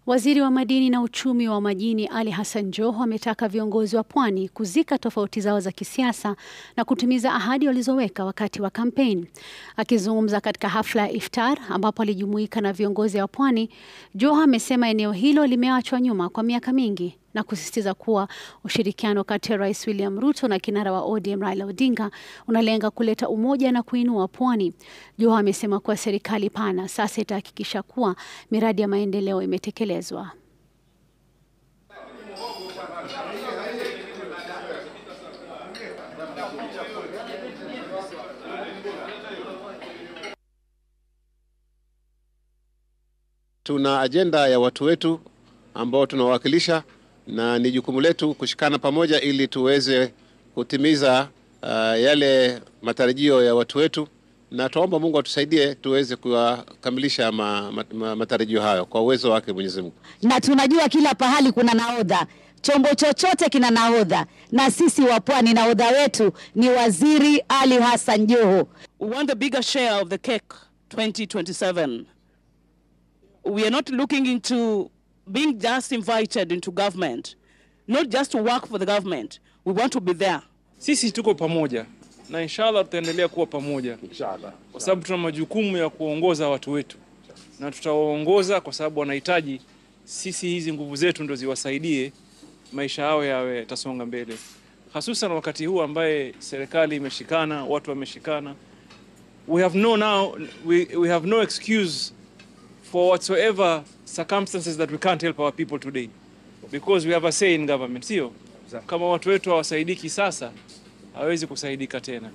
Waziri wa madini na uchumi wa majini Ali Hassan Joho ametaka viongozi wa pwani kuzika tofauti zao za kisiasa na kutimiza ahadi walizoweka wakati wa kampeni. Akizungumza katika hafla ya iftar ambapo alijumuika na viongozi wa pwani, Joho amesema eneo hilo limeachwa nyuma kwa miaka mingi na kusisitiza kuwa ushirikiano kati ya Rais William Ruto na kinara wa ODM Raila Odinga unalenga kuleta umoja na kuinua pwani. Joho amesema kuwa serikali pana sasa itahakikisha kuwa miradi ya maendeleo imetekelezwa. Tuna ajenda ya watu wetu ambao tunawakilisha, na ni jukumu letu kushikana pamoja ili tuweze kutimiza yale matarajio ya watu wetu, na tuomba Mungu atusaidie tuweze kukamilisha matarajio hayo kwa uwezo wake Mwenyezi Mungu. Na tunajua kila pahali kuna nahodha, chombo chochote kina nahodha, na sisi wa pwani nahodha wetu ni Waziri Ali Hassan Joho. We want the bigger share of the cake 2027. We are not looking into being just invited into government, not just to work for the government. We want to be there. Sisi tuko pamoja na inshallah tutaendelea kuwa pamoja kwa sababu tuna majukumu ya kuongoza watu wetu, na tutawaongoza kwa sababu wanahitaji sisi hizi nguvu zetu ndio ziwasaidie maisha yao yawe tasonga mbele, hususan wakati huu ambaye serikali imeshikana, watu wameshikana. We have no excuse for whatsoever circumstances that we can't help our people today, because we have a say in government. Sio kama watu wetu hawasaidiki sasa, hawezi kusaidika tena.